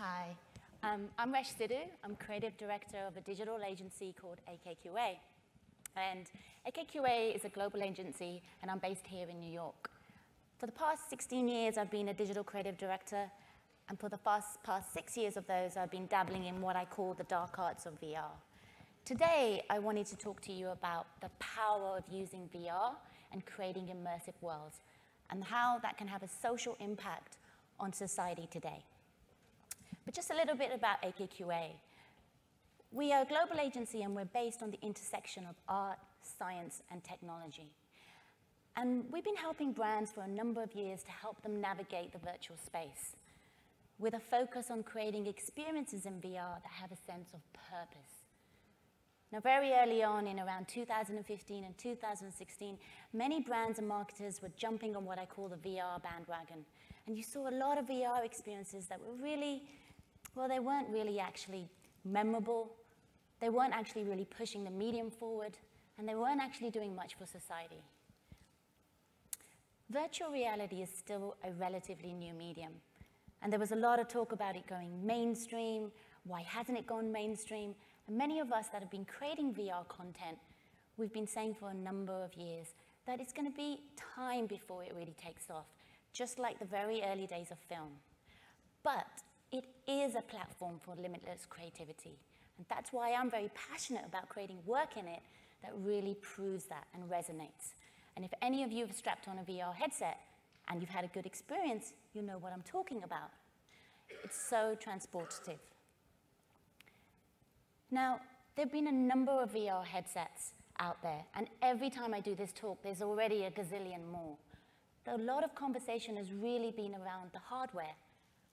Hi, I'm Sidhu. I'm creative director of a digital agency called AKQA. And AKQA is a global agency, and I'm based here in New York. For the past 16 years, I've been a digital creative director, and for the past 6 years of those, I've been dabbling in what I call the dark arts of VR. Today, I wanted to talk to you about the power of using VR and creating immersive worlds, and how that can have a social impact on society today. But just a little bit about AKQA. We are a global agency, and we're based on the intersection of art, science, and technology. And we've been helping brands for a number of years to help them navigate the virtual space, with a focus on creating experiences in VR that have a sense of purpose. Now, very early on, in around 2015 and 2016, many brands and marketers were jumping on what I call the VR bandwagon. And you saw a lot of VR experiences that were really, well, they weren't really actually memorable. They weren't actually really pushing the medium forward, and they weren't actually doing much for society. Virtual reality is still a relatively new medium. And there was a lot of talk about it going mainstream. Why hasn't it gone mainstream? And many of us that have been creating VR content, we've been saying for a number of years that it's going to be time before it really takes off, just like the very early days of film. But it is a platform for limitless creativity. And that's why I'm very passionate about creating work in it that really proves that and resonates. And if any of you have strapped on a VR headset and you've had a good experience, you know what I'm talking about. It's so transportative. Now, there have been a number of VR headsets out there, and every time I do this talk, there's already a gazillion more. A lot of conversation has really been around the hardware,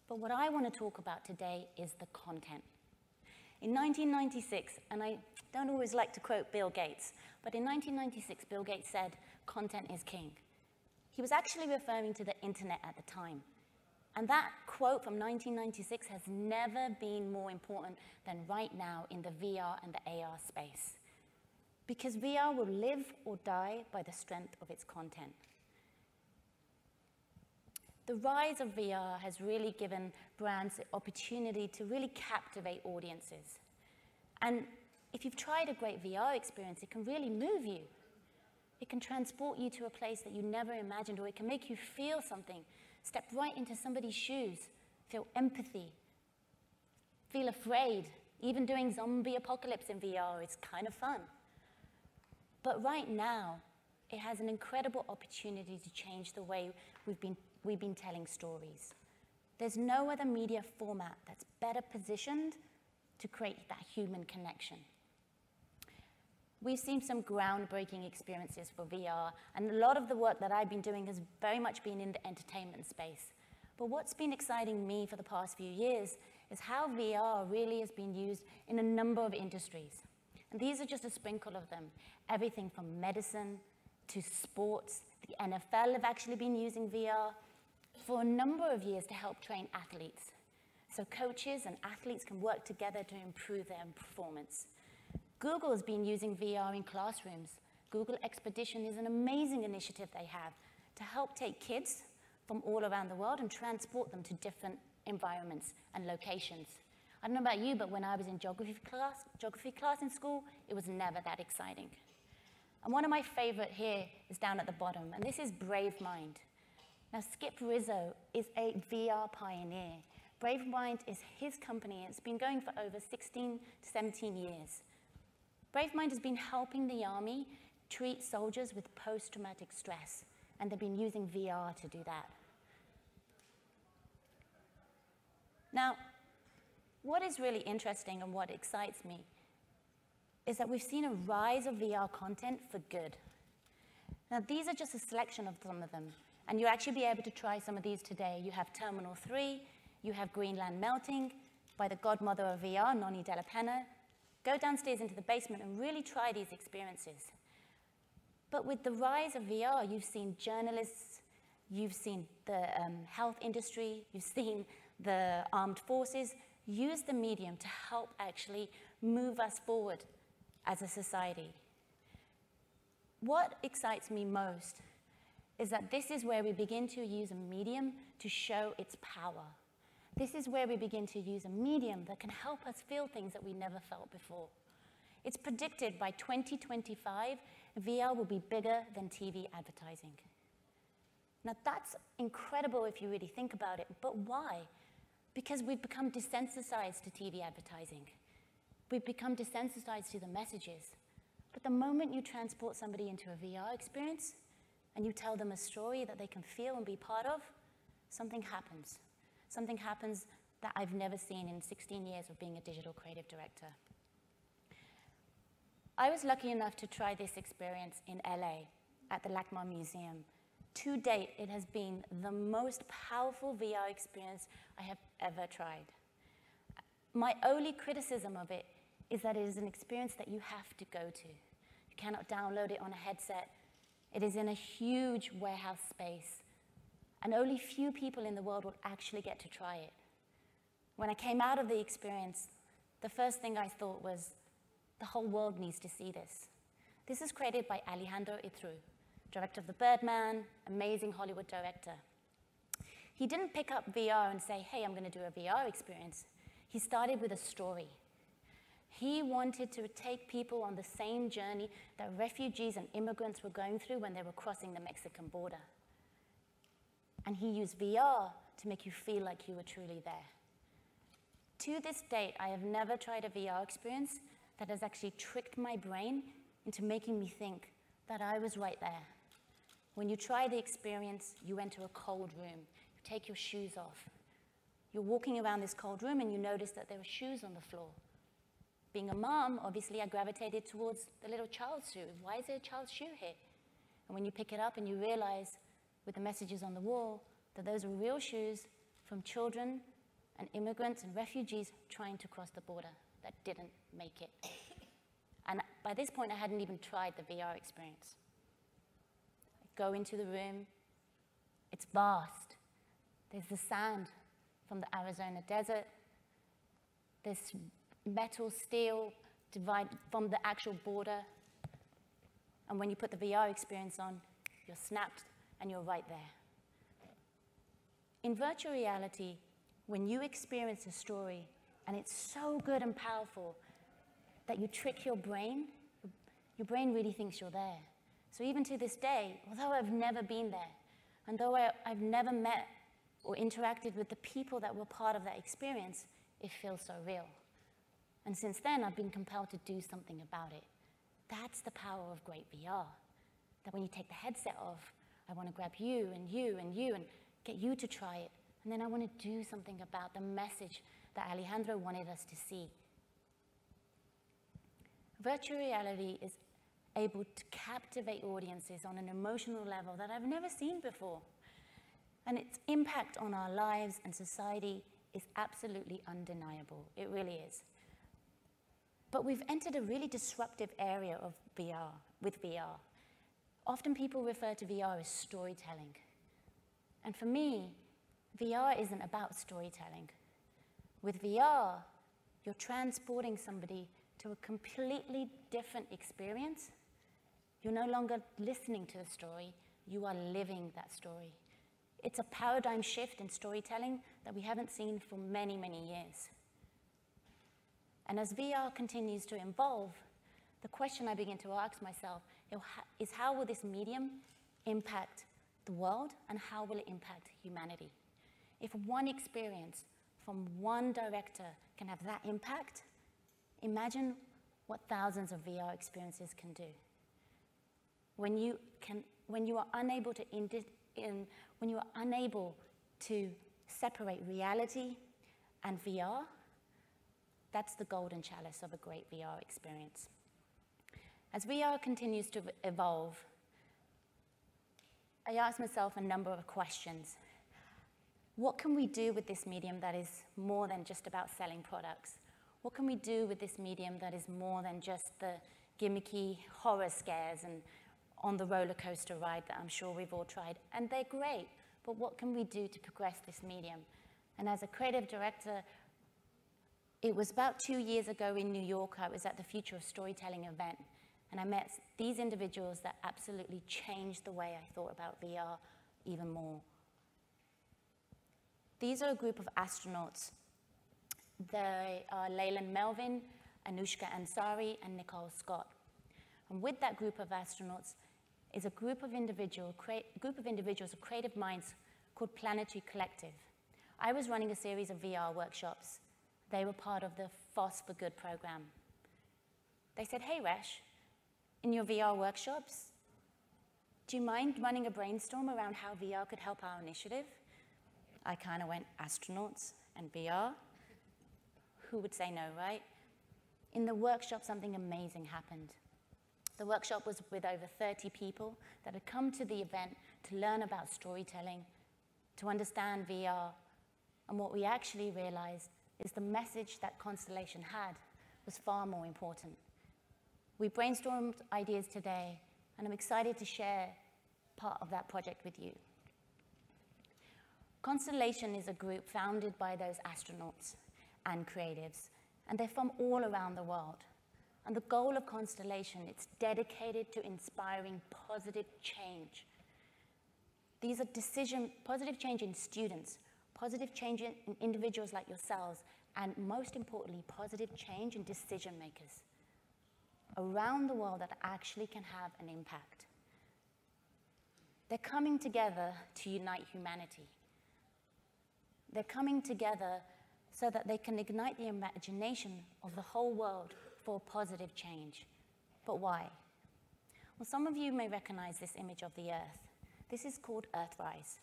but what I want to talk about today is the content. In 1996, and I don't always like to quote Bill Gates, but in 1996, Bill Gates said, "Content is king." He was actually referring to the internet at the time. And that quote from 1996 has never been more important than right now in the VR and the AR space. Because VR will live or die by the strength of its content. The rise of VR has really given brands the opportunity to really captivate audiences. And if you've tried a great VR experience, it can really move you. It can transport you to a place that you never imagined, or it can make you feel something. Step right into somebody's shoes, feel empathy, feel afraid. Even doing zombie apocalypse in VR is kind of fun. But right now, it has an incredible opportunity to change the way we've been telling stories. There's no other media format that's better positioned to create that human connection. We've seen some groundbreaking experiences for VR, and a lot of the work that I've been doing has very much been in the entertainment space. But what's been exciting me for the past few years is how VR really has been used in a number of industries. And these are just a sprinkle of them. Everything from medicine to sports. The NFL have actually been using VR for a number of years to help train athletes. So coaches and athletes can work together to improve their performance. Google has been using VR in classrooms. Google Expedition is an amazing initiative they have to help take kids from all around the world and transport them to different environments and locations. I don't know about you, but when I was in geography class in school, it was never that exciting. And one of my favorite here is down at the bottom, and this is BraveMind. Now, Skip Rizzo is a VR pioneer. BraveMind is his company, and it's been going for over 16 to 17 years. BraveMind has been helping the Army treat soldiers with post-traumatic stress, and they've been using VR to do that. Now, what is really interesting and what excites me is that we've seen a rise of VR content for good. Now, these are just a selection of some of them, and you'll actually be able to try some of these today. You have Terminal 3, you have Greenland Melting by the godmother of VR, Noni Della Penna. Go downstairs into the basement and really try these experiences. But with the rise of VR, you've seen journalists, you've seen the health industry, you've seen the armed forces use the medium to help actually move us forward as a society. What excites me most is that this is where we begin to use a medium to show its power. This is where we begin to use a medium that can help us feel things that we never felt before. It's predicted by 2025, VR will be bigger than TV advertising. Now that's incredible if you really think about it, but why? Because we've become desensitized to TV advertising. We've become desensitized to the messages. But the moment you transport somebody into a VR experience and you tell them a story that they can feel and be part of, something happens. Something happens that I've never seen in 16 years of being a digital creative director. I was lucky enough to try this experience in LA at the LACMA Museum. To date, it has been the most powerful VR experience I have ever tried. My only criticism of it is that it is an experience that you have to go to. You cannot download it on a headset. It is in a huge warehouse space, and only few people in the world will actually get to try it. When I came out of the experience, the first thing I thought was, the whole world needs to see this. This is created by Alejandro Itru, director of The Birdman, amazing Hollywood director. He didn't pick up VR and say, hey, I'm going to do a VR experience. He started with a story. He wanted to take people on the same journey that refugees and immigrants were going through when they were crossing the Mexican border. And he used VR to make you feel like you were truly there. To this date, I have never tried a VR experience that has actually tricked my brain into making me think that I was right there. When you try the experience, you enter a cold room. You take your shoes off. You're walking around this cold room and you notice that there are shoes on the floor. Being a mom, obviously I gravitated towards the little child's shoe. Why is there a child's shoe here? And when you pick it up and you realize with the messages on the wall that those are real shoes from children and immigrants and refugees trying to cross the border that didn't make it. And by this point, I hadn't even tried the VR experience. I go into the room. It's vast. There's the sand from the Arizona desert. There's metal, steel from the actual border. And when you put the VR experience on, you're snapped and you're right there. In virtual reality, when you experience a story and it's so good and powerful that you trick your brain really thinks you're there. So even to this day, although I've never been there, and though I've never met or interacted with the people that were part of that experience, it feels so real. And since then, I've been compelled to do something about it. That's the power of great VR. That when you take the headset off, I want to grab you and you and you and get you to try it. And then I want to do something about the message that Alejandro wanted us to see. Virtual reality is able to captivate audiences on an emotional level that I've never seen before. And its impact on our lives and society is absolutely undeniable. It really is. But we've entered a really disruptive area of VR, with VR. Often people refer to VR as storytelling. And for me, VR isn't about storytelling. With VR, you're transporting somebody to a completely different experience. You're no longer listening to the story, you are living that story. It's a paradigm shift in storytelling that we haven't seen for many, many years. And as VR continues to evolve, the question I begin to ask myself is how will this medium impact the world and how will it impact humanity? If one experience from one director can have that impact, imagine what thousands of VR experiences can do. When you are unable to separate reality and VR, that's the golden chalice of a great VR experience. As VR continues to evolve, I ask myself a number of questions. What can we do with this medium that is more than just about selling products? What can we do with this medium that is more than just the gimmicky horror scares and on the roller coaster ride that I'm sure we've all tried? And they're great, but what can we do to progress this medium? And as a creative director, it was about 2 years ago in New York, I was at the Future of Storytelling event, and I met these individuals that absolutely changed the way I thought about VR even more. These are a group of astronauts. They are Leyland Melvin, Anushka Ansari, and Nicole Scott. And with that group of astronauts is a group of individuals of creative minds called Planetary Collective. I was running a series of VR workshops. They were part of the FOSS for Good program. They said, hey, Resh, in your VR workshops, do you mind running a brainstorm around how VR could help our initiative? I kind of went, astronauts and VR? Who would say no, right? In the workshop, something amazing happened. The workshop was with over 30 people that had come to the event to learn about storytelling, to understand VR, and what we actually realized is the message that Constellation had was far more important. We brainstormed ideas today, and I'm excited to share part of that project with you. Constellation is a group founded by those astronauts and creatives, and they're from all around the world. And the goal of Constellation, it's dedicated to inspiring positive change. These are positive change in students, positive change in individuals like yourselves, and most importantly, positive change in decision makers around the world that actually can have an impact. They're coming together to unite humanity. They're coming together so that they can ignite the imagination of the whole world for positive change. But why? Well, some of you may recognize this image of the Earth. This is called Earthrise.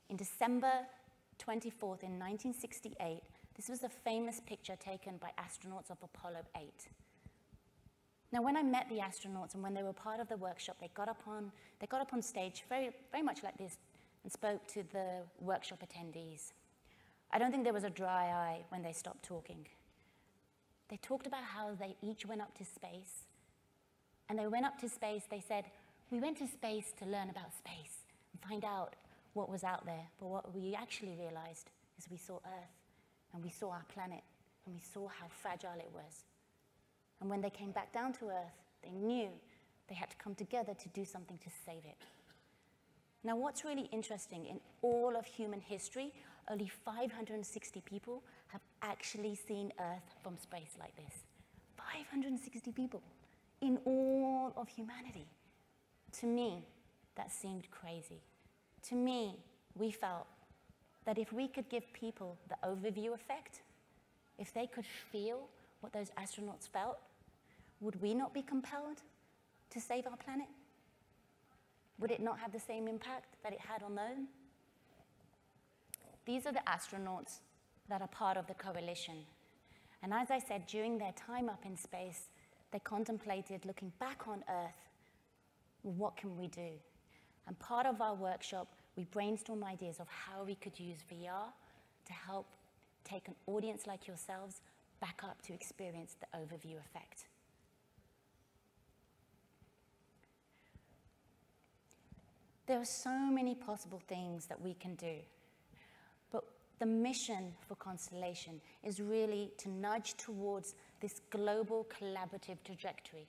In December 24th in 1968, this was a famous picture taken by astronauts of Apollo 8. Now, when I met the astronauts and when they were part of the workshop, they got up on stage very, very much like this and spoke to the workshop attendees. I don't think there was a dry eye when they stopped talking. They talked about how they each went up to space. And they went up to space, they said, we went to space to learn about space and find out what was out there. But what we actually realized is we saw Earth, and we saw our planet, and we saw how fragile it was. And when they came back down to Earth, they knew they had to come together to do something to save it. Now, what's really interesting, in all of human history, only 560 people have actually seen Earth from space like this. 560 people in all of humanity. To me, that seemed crazy. To me, we felt that if we could give people the overview effect, if they could feel what those astronauts felt, would we not be compelled to save our planet? Would it not have the same impact that it had on them? These are the astronauts that are part of the coalition. And as I said, during their time up in space, they contemplated looking back on Earth, well, what can we do? And part of our workshop, we brainstormed ideas of how we could use VR to help take an audience like yourselves back up to experience the overview effect. There are so many possible things that we can do, but the mission for Constellation is really to nudge towards this global collaborative trajectory.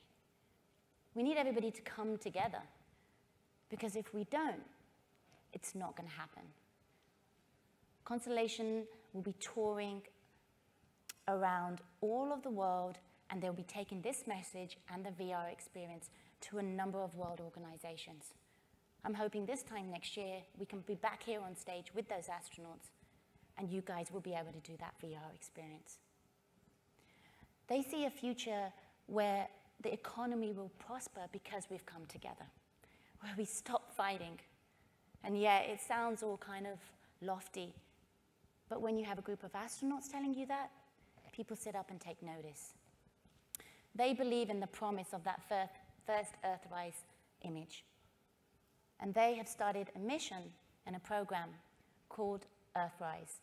We need everybody to come together, because if we don't, it's not going to happen. Constellation will be touring around all of the world, and they'll be taking this message and the VR experience to a number of world organizations. I'm hoping this time next year, we can be back here on stage with those astronauts, and you guys will be able to do that VR experience. They see a future where the economy will prosper because we've come together, where we stop fighting. And yeah, it sounds all kind of lofty, but when you have a group of astronauts telling you that, people sit up and take notice. They believe in the promise of that first Earthrise image. And they have started a mission and a program called Earthrise.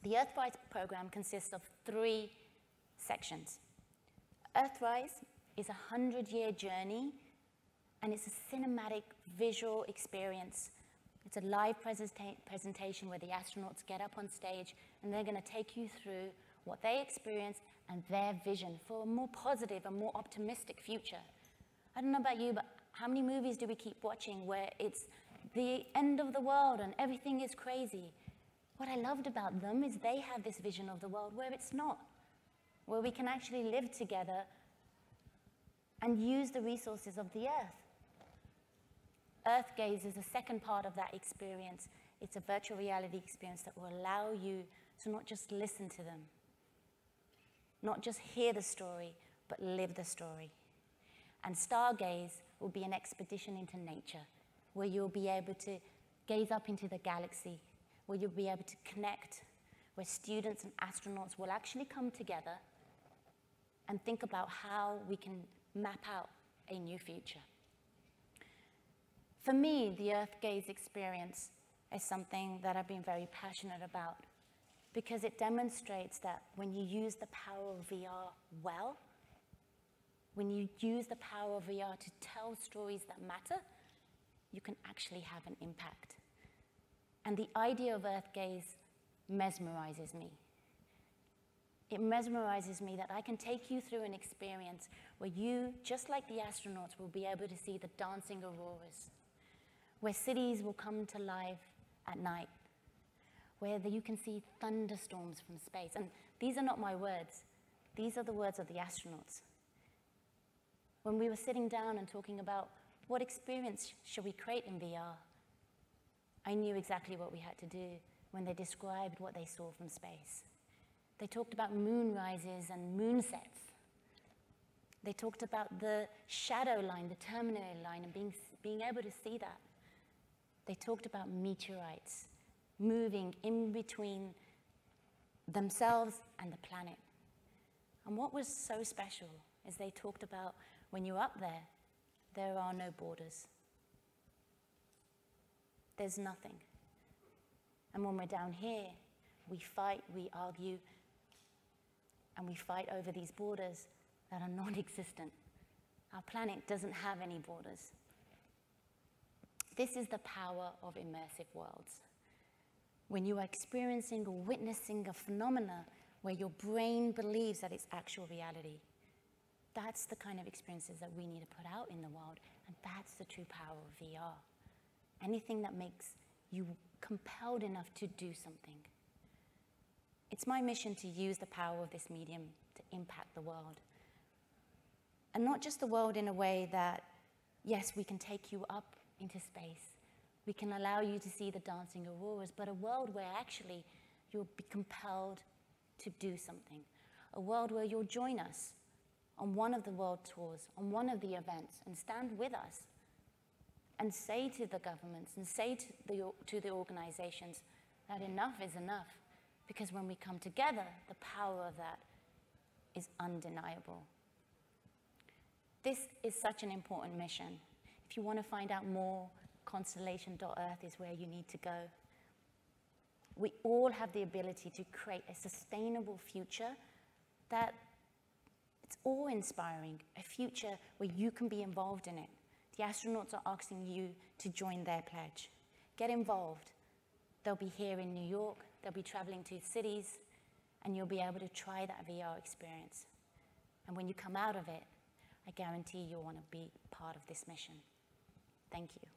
The Earthrise program consists of 3 sections. Earthrise is a 100-year journey, and it's a cinematic visual experience. It's a live presentation where the astronauts get up on stage, and they're going to take you through what they experience and their vision for a more positive and more optimistic future. I don't know about you, but how many movies do we keep watching where it's the end of the world and everything is crazy? what I loved about them is they have this vision of the world where it's not, where we can actually live together and use the resources of the earth. Earth gaze is the second part of that experience. It's a virtual reality experience that will allow you to not just listen to them, not just hear the story, but live the story. And Stargaze will be an expedition into nature, where you'll be able to gaze up into the galaxy, where you'll be able to connect, where students and astronauts will actually come together and think about how we can map out a new future. For me, the Earth Gaze experience is something that I've been very passionate about, because it demonstrates that when you use the power of VR well, when you use the power of VR to tell stories that matter, you can actually have an impact. And the idea of Earth Gaze mesmerizes me. It mesmerizes me that I can take you through an experience where you, just like the astronauts, will be able to see the dancing auroras, where cities will come to life at night, where you can see thunderstorms from space. And these are not my words. These are the words of the astronauts. When we were sitting down and talking about what experience should we create in VR, I knew exactly what we had to do when they described what they saw from space. They talked about moon rises and moon sets. They talked about the shadow line, the terminal line, and being able to see that. They talked about meteorites moving in between themselves and the planet. And what was so special is they talked about when you're up there, there are no borders. There's nothing. And when we're down here, we fight, we argue, and we fight over these borders that are non-existent. Our planet doesn't have any borders. This is the power of immersive worlds. When you are experiencing or witnessing a phenomena where your brain believes that it's actual reality, that's the kind of experiences that we need to put out in the world, and that's the true power of VR. Anything that makes you compelled enough to do something. It's my mission to use the power of this medium to impact the world. And not just the world in a way that, yes, we can take you up into space. We can allow you to see the dancing auroras, but a world where actually you'll be compelled to do something. A world where you'll join us on one of the world tours, on one of the events, and stand with us and say to the governments and say to the organizations that enough is enough. Because when we come together, the power of that is undeniable. This is such an important mission. If you want to find out more, constellation.earth is where you need to go. We all have the ability to create a sustainable future that it's awe-inspiring, a future where you can be involved in it. The astronauts are asking you to join their pledge. Get involved. They'll be here in New York, they'll be traveling to cities, and you'll be able to try that VR experience. And when you come out of it, I guarantee you'll want to be part of this mission. Thank you.